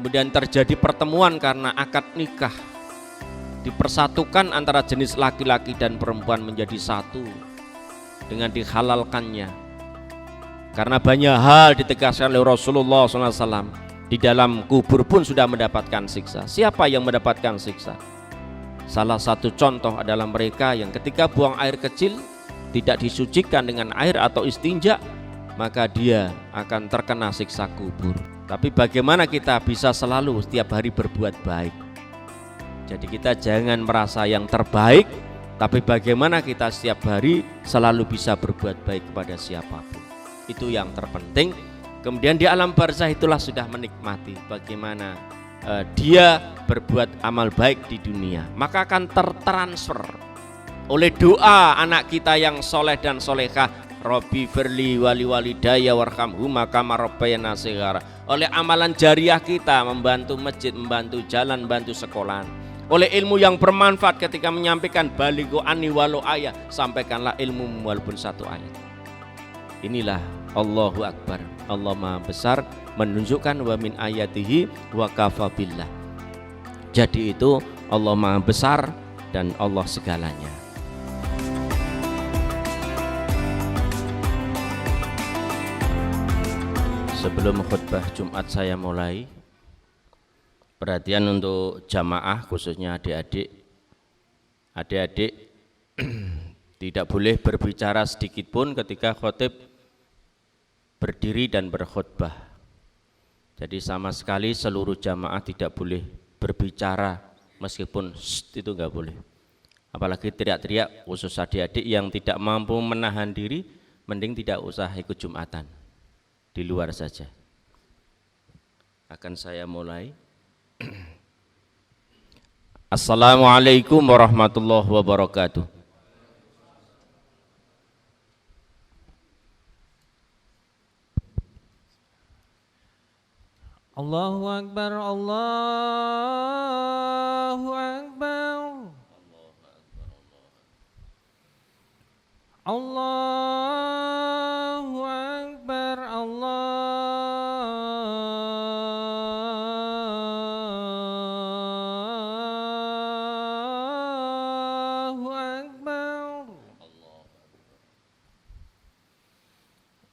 kemudian terjadi pertemuan karena akad nikah, dipersatukan antara jenis laki-laki dan perempuan menjadi satu dengan dihalalkannya. Karena banyak hal ditegaskan oleh Rasulullah SAW, di dalam kubur pun sudah mendapatkan siksa. Siapa yang mendapatkan siksa? Salah satu contoh adalah mereka yang ketika buang air kecil tidak disucikan dengan air atau istinja, maka dia akan terkena siksa kubur. Tapi bagaimana kita bisa selalu setiap hari berbuat baik? Jadi kita jangan merasa yang terbaik, tapi bagaimana kita setiap hari selalu bisa berbuat baik kepada siapapun. Itu yang terpenting. Kemudian di alam barzah itulah sudah menikmati bagaimana dia berbuat amal baik di dunia, maka akan tertransfer oleh doa anak kita yang soleh dan solehah, Robbi firli wali walidaya warhamhuma kama rabbayana shighara, oleh amalan jariah kita membantu masjid, membantu jalan, membantu sekolah, oleh ilmu yang bermanfaat ketika menyampaikan balighu anni walau ayat, sampaikanlah ilmu walaupun satu ayat. Inilah Allahu Akbar, Allah Maha Besar, menunjukkan wa min ayatihi wa kafa billah. Jadi itu Allah Maha Besar dan Allah segalanya. Sebelum khutbah Jumat saya mulai, perhatian untuk jamaah khususnya adik-adik. Adik-adik tidak boleh berbicara sedikit pun ketika khotib berdiri dan berkhutbah. Jadi sama sekali seluruh jamaah tidak boleh berbicara, meskipun itu enggak boleh. Apalagi teriak-teriak, khusus adik-adik yang tidak mampu menahan diri, mending tidak usah ikut Jumatan, di luar saja. Akan saya mulai. Assalamualaikum warahmatullahi wabarakatuh. Allahu Akbar, Allahu Akbar, Allahu Akbar, Allahu Akbar.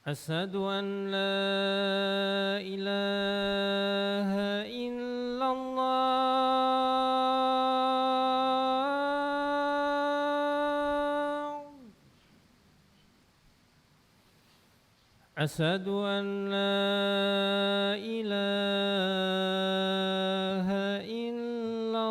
Asyhadu an la ilaha illallah. Asyhadu an la ilaha illallah.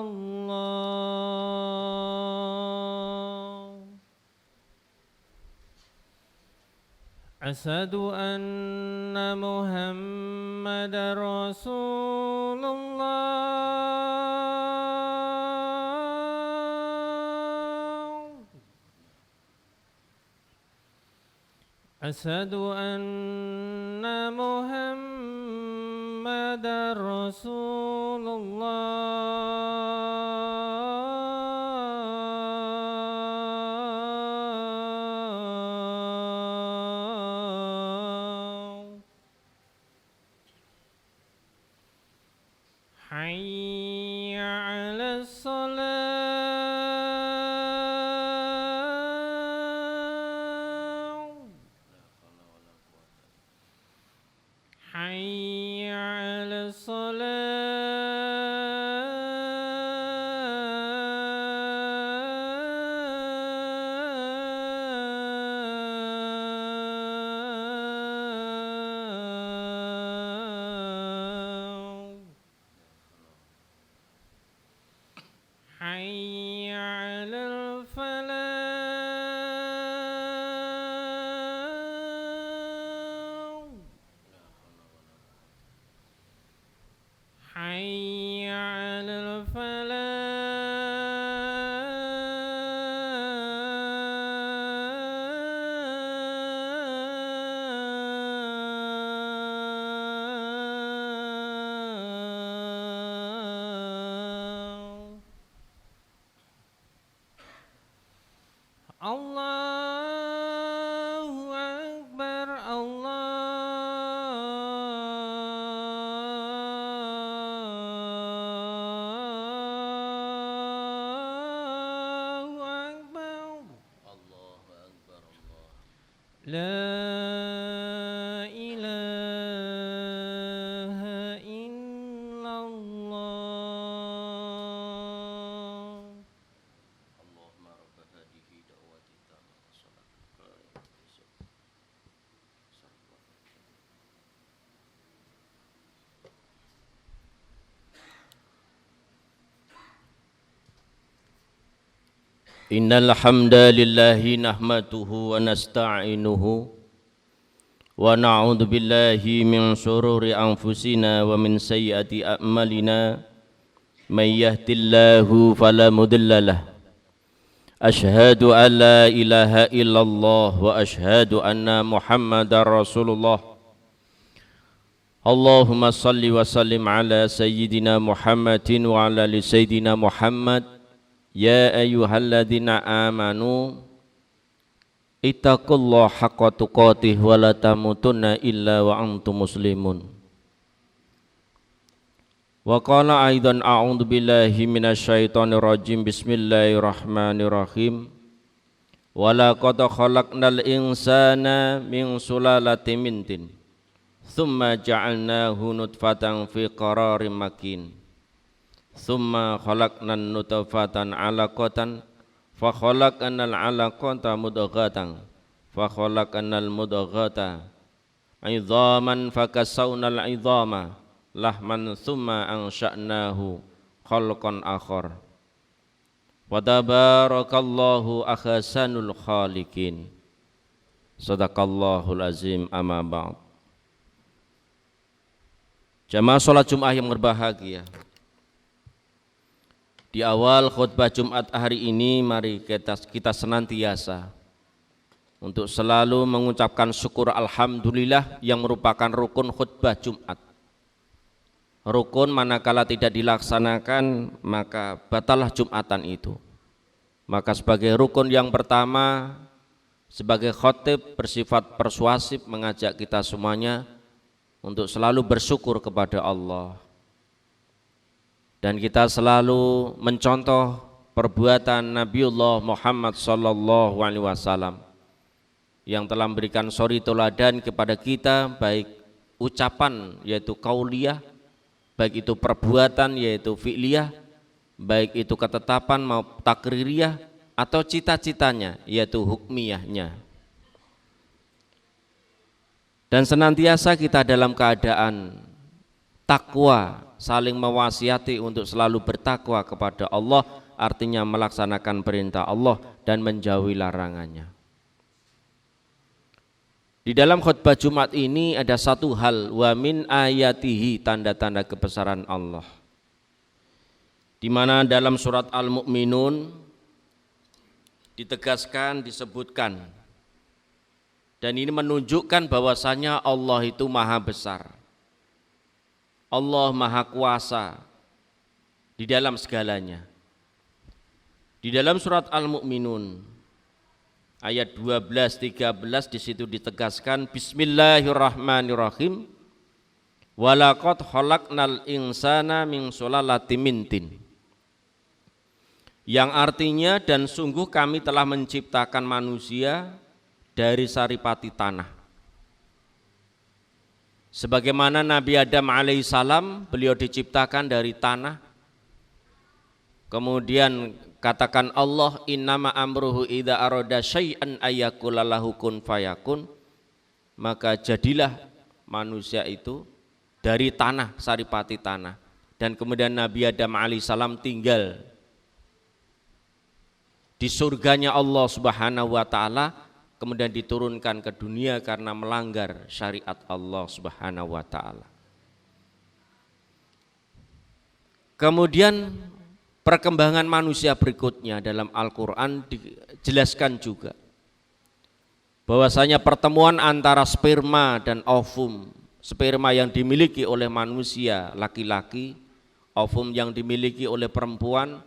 Asyhadu anna Muhammadar Rasulullah. Asyhadu anna Muhammadar Rasulullah. Hayya 'alas salam. Hayya 'alas salam. لا إله إلا الله. اللهم رب هذه دعوة التامة والصلاة القائمة Innal hamdalillahi nahmaduhu wa nasta'inuhu wa na'udzu billahi min shururi anfusina wa min sayyiati a'malina may yahdihillahu fala mudilla lahu asyhadu an la ilaha illallah wa asyhadu anna muhammadar rasulullah. Allahumma salli wa sallim ala sayyidina Muhammadin wa ala ali sayyidina Muhammad. Ya ayyuhalladzina amanu ittaqullaha haqqa tuqatih wa la tamutunna illa wa antum muslimun. Wa qala aidan a'udzu billahi minasyaitonir rajim. Bismillahirrahmanirrahim. Wa laqad khalaqnal insana min sulalatin min tin tsumma ja'alnahu nutfatan fi qararin makin. Summa khalaqnan nutfatan 'alaqatan fa khalaqnal 'alaqata mudghatan fa khalaqnal mudghata 'idhaman fa kasawnal 'idhama lahman summa ansha'nahu khalqan akhar. Wa tabarakallahu ahsanul khaliqin. Shadaqallahul azim. Amma ba'd. Jamaah salat Jumat yang berbahagia, di awal khutbah Jumat hari ini mari kita senantiasa untuk selalu mengucapkan syukur alhamdulillah yang merupakan rukun khutbah Jumat. Rukun manakala tidak dilaksanakan maka batallah Jumatan itu. Maka sebagai rukun yang pertama, sebagai khotib bersifat persuasif mengajak kita semuanya untuk selalu bersyukur kepada Allah. Dan kita selalu mencontoh perbuatan Nabiullah Muhammad sallallahu alaihi wasallam yang telah memberikan suri teladan kepada kita, baik ucapan yaitu qauliyah, baik itu perbuatan yaitu fi'liyah, baik itu ketetapan maupun takririyah, atau cita-citanya yaitu hukmiyahnya. Dan senantiasa kita dalam keadaan takwa, saling mewasiati untuk selalu bertakwa kepada Allah, artinya melaksanakan perintah Allah dan menjauhi larangannya. Di dalam khutbah Jumat ini ada satu hal, wa min ayatihi, tanda-tanda kebesaran Allah, di mana dalam surat Al-Mu'minun ditegaskan, disebutkan, dan ini menunjukkan bahwasanya Allah itu maha besar, Allah maha kuasa di dalam segalanya. Di dalam surat Al-Mu'minun ayat 12-13 di situ ditegaskan Bismillahirrahmanirrahim. Walaqad khalaqnal insana min sulalatin min tin. Yang artinya dan sungguh kami telah menciptakan manusia dari saripati tanah. Sebagaimana Nabi Adam alaihissalam, beliau diciptakan dari tanah. Kemudian katakan Allah, innama amruhu idza arada syai'an ayyakula lahu kun fayakun. Maka jadilah manusia itu dari tanah, saripati tanah. Dan kemudian Nabi Adam alaihissalam tinggal di surganya Allah Subhanahu wa ta'ala, kemudian diturunkan ke dunia karena melanggar syariat Allah Subhanahu wa ta'ala. Kemudian perkembangan manusia berikutnya dalam Al-Quran dijelaskan juga bahwasanya pertemuan antara sperma dan ovum, sperma yang dimiliki oleh manusia laki-laki, ovum yang dimiliki oleh perempuan,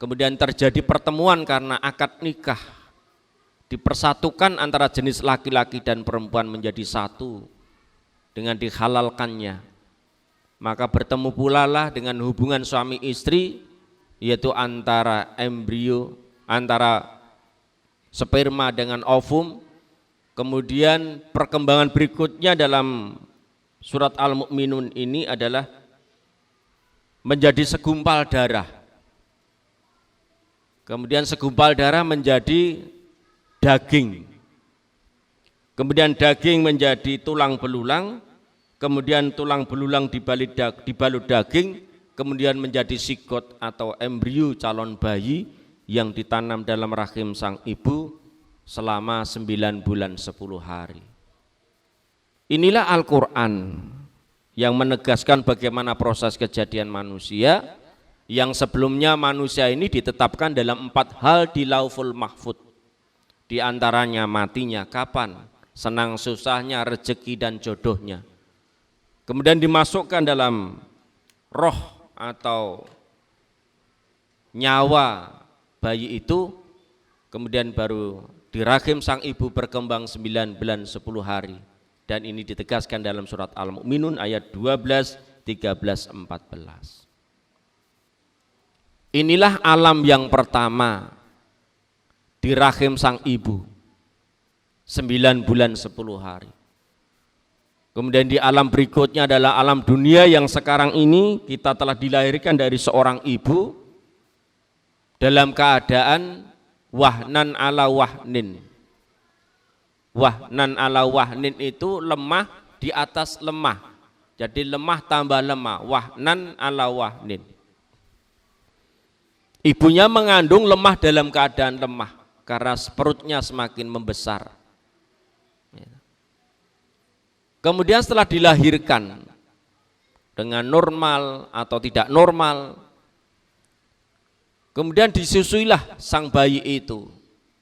kemudian terjadi pertemuan karena akad nikah, dipersatukan antara jenis laki-laki dan perempuan menjadi satu dengan dihalalkannya. Maka bertemu pula lah dengan hubungan suami istri, yaitu antara embrio, antara sperma dengan ovum, Kemudian perkembangan berikutnya dalam surat Al-Mu'minun ini adalah menjadi segumpal darah. Kemudian segumpal darah menjadi daging. Kemudian daging menjadi tulang belulang. Kemudian tulang belulang dibalut daging. Kemudian menjadi sigot atau embrio calon bayi yang ditanam dalam rahim sang ibu selama 9 bulan 10 hari. Inilah Al-Quran yang menegaskan bagaimana proses kejadian manusia, yang sebelumnya manusia ini ditetapkan dalam 4 hal di Lauful Mahfud. Di antaranya matinya kapan, senang susahnya, rezeki dan jodohnya. Kemudian dimasukkan dalam roh atau nyawa bayi itu, kemudian baru di rahim sang ibu berkembang 9 bulan 10 hari. Dan ini ditegaskan dalam surat Al-Mu'minun ayat 12, 13, 14. Inilah alam yang pertama di rahim sang ibu, 9 bulan 10 hari. Kemudian di alam berikutnya adalah alam dunia yang sekarang ini kita telah dilahirkan dari seorang ibu dalam keadaan wahnan ala wahnin. Wahnan ala wahnin itu lemah di atas lemah. Jadi lemah tambah lemah, wahnan ala wahnin. Ibunya mengandung lemah dalam keadaan lemah karena perutnya semakin membesar. Kemudian setelah dilahirkan dengan normal atau tidak normal, kemudian disusuilah sang bayi itu.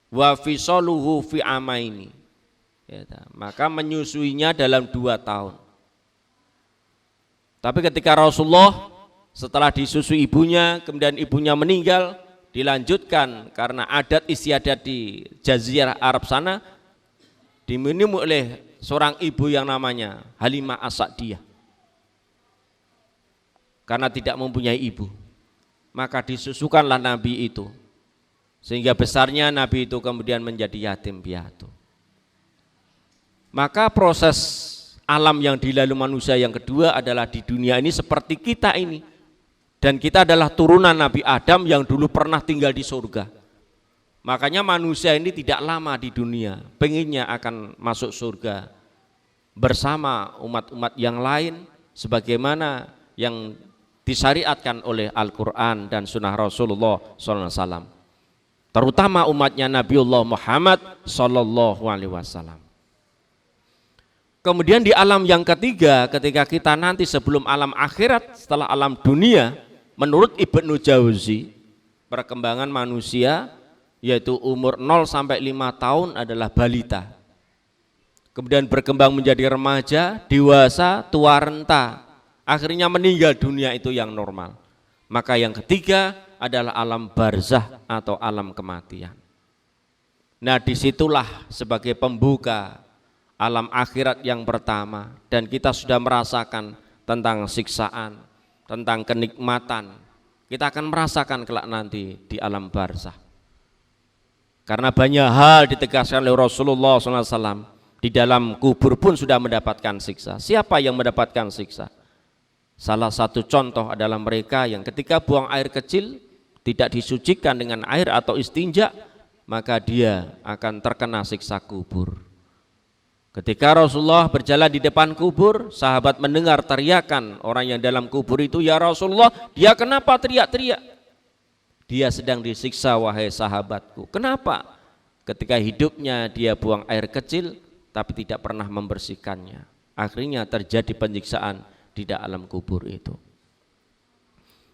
Wa fisaluhu fi amaini. Ya, maka menyusuinya dalam 2 tahun. Tapi ketika Rasulullah setelah disusui ibunya, kemudian ibunya meninggal, dilanjutkan karena adat istiadat di Jazirah Arab sana diminum oleh seorang ibu yang namanya Halimah As-Sa'diyah. Karena tidak mempunyai ibu, maka disusukanlah Nabi itu, sehingga besarnya Nabi itu kemudian menjadi yatim piatu. Maka proses alam yang dilalui manusia yang kedua adalah di dunia ini seperti kita ini. Dan kita adalah turunan Nabi Adam yang dulu pernah tinggal di surga. Makanya manusia ini tidak lama di dunia, pengennya akan masuk surga bersama umat-umat yang lain sebagaimana yang disyariatkan oleh Al-Quran dan sunnah Rasulullah SAW. Terutama umatnya Nabiullah Muhammad SAW. Kemudian di alam yang ketiga, ketika kita nanti sebelum alam akhirat, setelah alam dunia, menurut Ibnu Jauzi, perkembangan manusia yaitu umur 0 sampai 5 tahun adalah balita. Kemudian berkembang menjadi remaja, dewasa, tua renta, akhirnya meninggal dunia, itu yang normal. Maka yang ketiga adalah alam barzah atau alam kematian. Nah, disitulah sebagai pembuka alam akhirat yang pertama, dan kita sudah merasakan tentang siksaan, tentang kenikmatan. Kita akan merasakan kelak nanti di alam barzah. Karena banyak hal ditegaskan oleh Rasulullah SAW, di dalam kubur pun sudah mendapatkan siksa. Siapa yang mendapatkan siksa? Salah satu contoh adalah mereka yang ketika buang air kecil tidak disucikan dengan air atau istinja, maka dia akan terkena siksa kubur. Ketika Rasulullah berjalan di depan kubur, sahabat mendengar teriakan orang yang dalam kubur itu, "Ya Rasulullah, dia kenapa teriak-teriak?" "Dia sedang disiksa, wahai sahabatku." "Kenapa?" "Ketika hidupnya dia buang air kecil tapi tidak pernah membersihkannya. Akhirnya terjadi penyiksaan di dalam kubur itu."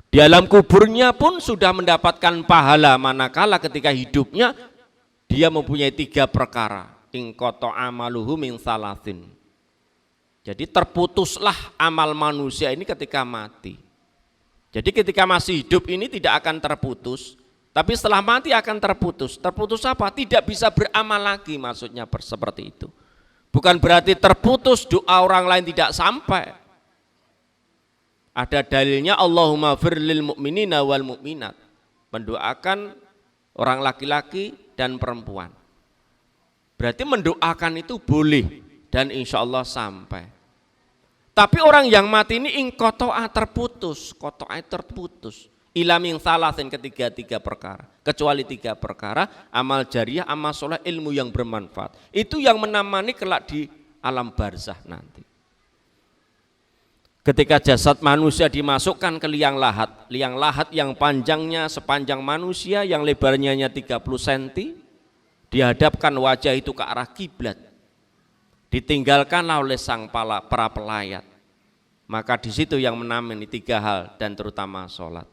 Di alam kuburnya pun sudah mendapatkan pahala, manakala ketika hidupnya dia mempunyai 3 perkara. Ingkoto amaluhu min salasin. Jadi terputuslah amal manusia ini ketika mati. Jadi ketika masih hidup ini tidak akan terputus, tapi setelah mati akan terputus. Terputus apa? Tidak bisa beramal lagi, maksudnya seperti itu. Bukan berarti terputus doa orang lain tidak sampai. Ada dalilnya, Allahumma firlil mu'minina wal mu'minat. Mendoakan orang laki-laki dan perempuan. Berarti mendoakan itu boleh dan insya Allah sampai. Tapi orang yang mati ini ingkoto'a terputus, ila min salasin ketiga perkara, kecuali 3 perkara, amal jariah, amal soleh, ilmu yang bermanfaat. Itu yang menemani kelak di alam barzah nanti. Ketika jasad manusia dimasukkan ke liang lahat yang panjangnya sepanjang manusia, yang lebarnya hanya 30 cm, dihadapkan wajah itu ke arah kiblat, ditinggalkanlah oleh sang para pelayat. Maka di situ yang menamani 3 hal dan terutama sholat.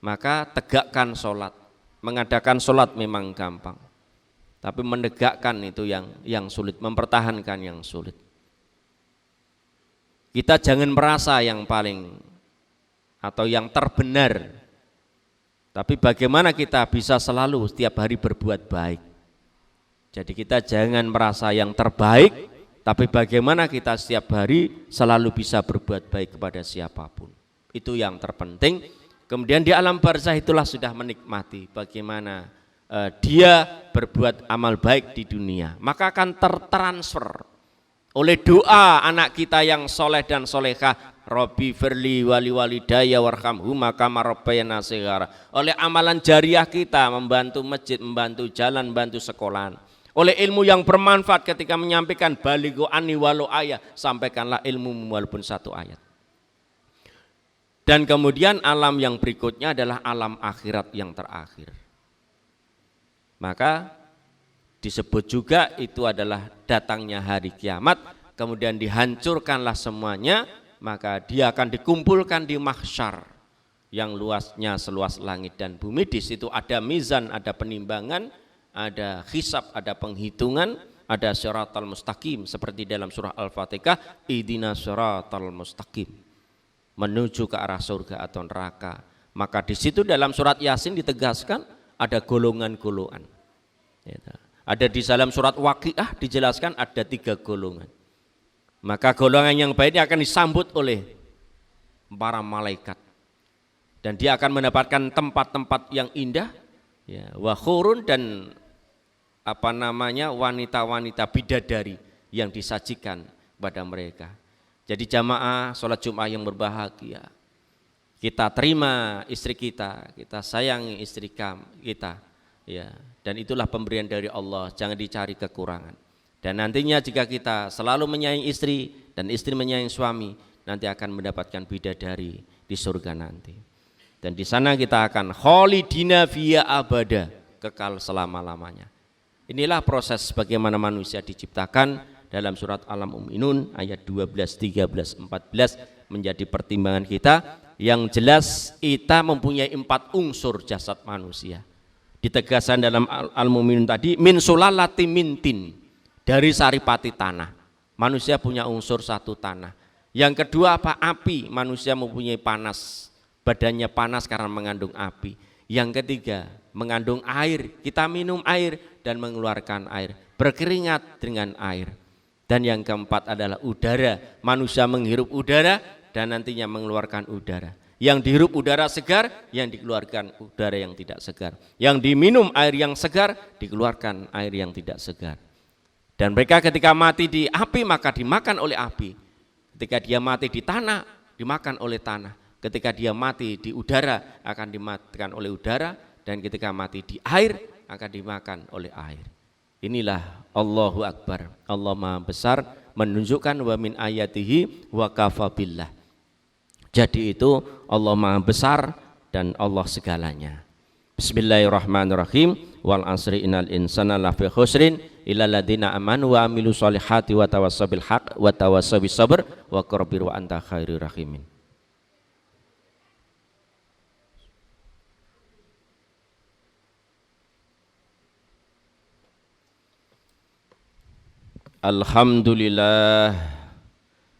Maka tegakkan sholat. Mengadakan sholat memang gampang, tapi menegakkan itu yang sulit, mempertahankan yang sulit. Kita jangan merasa yang paling atau yang terbenar, tapi bagaimana kita bisa selalu setiap hari berbuat baik. Jadi kita jangan merasa yang terbaik, tapi bagaimana kita setiap hari selalu bisa berbuat baik kepada siapapun. Itu yang terpenting. Kemudian di alam barzah itulah sudah menikmati bagaimana dia berbuat amal baik di dunia. Maka akan tertransfer oleh doa anak kita yang soleh dan solehah, Rabbi firli wali walidayya warhamhuma kama rabbayana shighara. Oleh amalan jariah kita, membantu masjid, membantu jalan, membantu sekolahan. Oleh ilmu yang bermanfaat ketika menyampaikan balighu anni walau ayat, sampaikanlah ilmu walaupun 1 ayat. Dan kemudian alam yang berikutnya adalah alam akhirat yang terakhir. Maka disebut juga itu adalah datangnya hari kiamat, kemudian dihancurkanlah semuanya, maka dia akan dikumpulkan di mahsyar yang luasnya seluas langit dan bumi. Di situ ada mizan, ada penimbangan, ada hisab, ada penghitungan, ada syiratal mustaqim seperti dalam surah Al-Fatihah, ihdinas syiratal mustaqim, menuju ke arah surga atau neraka. Maka di situ dalam surat Yasin ditegaskan ada golongan-golongan. Ada di dalam surat Waqiah dijelaskan ada 3 golongan. Maka golongan yang baik ini akan disambut oleh para malaikat. Dan dia akan mendapatkan tempat-tempat yang indah, ya, wa khurun, dan wanita-wanita bidadari yang disajikan pada mereka. Jadi jamaah sholat Jumat yang berbahagia, kita terima istri kita sayangi istri kita, ya. Dan itulah pemberian dari Allah, jangan dicari kekurangan. Dan nantinya jika kita selalu menyayangi istri dan istri menyayangi suami, nanti akan mendapatkan bidadari di surga nanti. Dan di sana kita akan khalidina fiha abada, kekal selama-lamanya. Inilah proses bagaimana manusia diciptakan. Dalam surat Al-Mu'minun ayat 12, 13, 14 menjadi pertimbangan kita. Yang jelas kita mempunyai 4 unsur jasad manusia. Ditegaskan dalam Al-Mu'minun tadi, min sulalati mintin, dari saripati tanah. Manusia punya unsur 1 tanah. Yang kedua apa? Api. Manusia mempunyai panas, badannya panas karena mengandung api. Yang ketiga mengandung air, kita minum air dan mengeluarkan air, berkeringat dengan air. Dan yang keempat adalah udara, manusia menghirup udara dan nantinya mengeluarkan udara. Yang dihirup udara segar, yang dikeluarkan udara yang tidak segar. Yang diminum air yang segar, dikeluarkan air yang tidak segar. Dan mereka ketika mati di api maka dimakan oleh api. Ketika dia mati di tanah, dimakan oleh tanah. Ketika dia mati di udara, akan dimakan oleh udara. Dan ketika mati di air, akan dimakan oleh air. Inilah Allahu Akbar, Allah Maha Besar, menunjukkan wa min ayatihi wa kafabillah. Jadi itu Allah Maha Besar dan Allah segalanya. Bismillahirrahmanirrahim. Wal asri innal insana lafi khusrin illa alladziina amanu wa amilu sholihati wa tawassaw bil haqq wa tawassaw bis sabr wa qur wa anta khairur rahimin.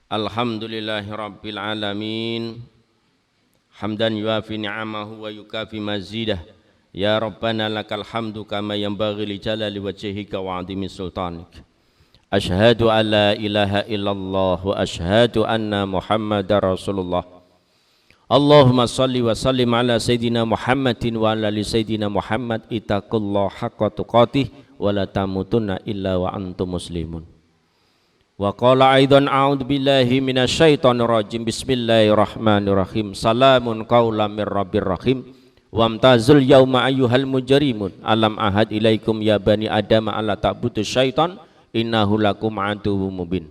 Alhamdulillahi rabbil alamin, hamdan yuafi ni'amahu wa yukafi mazidah. Ya Rabbana lakal hamdu kama yanbaghi li jalali wajhika wa 'azimi sultanik. Asyhadu an la ilaha illallah wa asyhadu anna Muhammadar Rasulullah. Allahumma salli wa sallim ala Sayyidina Muhammadin wa ala li Sayyidina Muhammad, ittaqullaha haqqa tuqatih wa la tamutunna illa wa antum muslimun. Wa qala aidan a'udzu billahi minasyaitonir rajim. Bismillahirrahmanirrahim. Salamun qaulam mir rabbir rahim. Wamtazul yauma ayyuhal mujrimun. Alam ahad ilaikum ya bani adam alla ta'budu syaitan innahu lakum aduwwum mubin.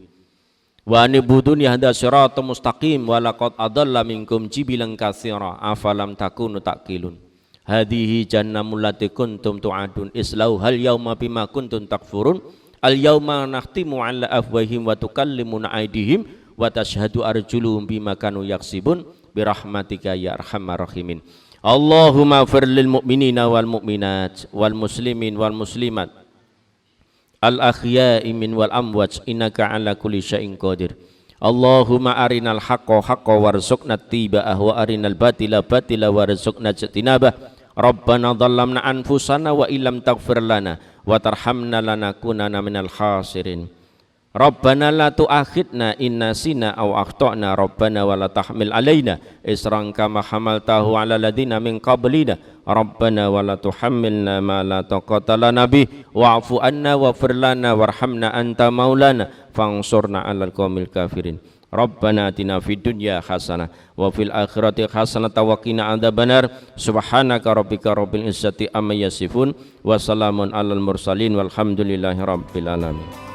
Wa anibuduni hadza siratal mustaqim wa laqad adalla minkum jibilan katsira afalam takunu taqilun. Hadhihi jannamul lati kuntum tu'adun islau hal yauma bima kuntum takfurun. Al yauma nakhtimu ala afwahihim wa tukallimuna aydihim wa tashhadu arjuluhum bima kanu yaksibun birahmatika ya arhamar rahimin. Allahumma fir lil mu'minina wal mu'minat wal muslimin wal muslimat al ahya'i min wal amwat innaka ala kulli syai'in qadir. Allahumma arinal haqqa haqqa warzuqna ittiba'ah wa arinal batila batila warzuqna ijtinabah. Rabbana dhallamna anfusana wa illam taghfir lana wa tarhamna lanakunanna minal khasirin. Rabbana la tu'akhidna in nasina aw akhtana. Rabbana wa la tahmil alaina isran kama hamaltahu ala ladina min qablina. Rabbana wa la tuhammilna ma la taqata lana bih wa'fu anna waghfir lana warhamna anta maulana fansurna 'alal qaumil kafirin. Rabbana atina fid dunya hasanah wa fil akhirati hasanah wa qina adzabannar. Subhanaka rabbika rabbil izzati amma yasifun wa salamun alal mursalin walhamdulillahi rabbil alamin.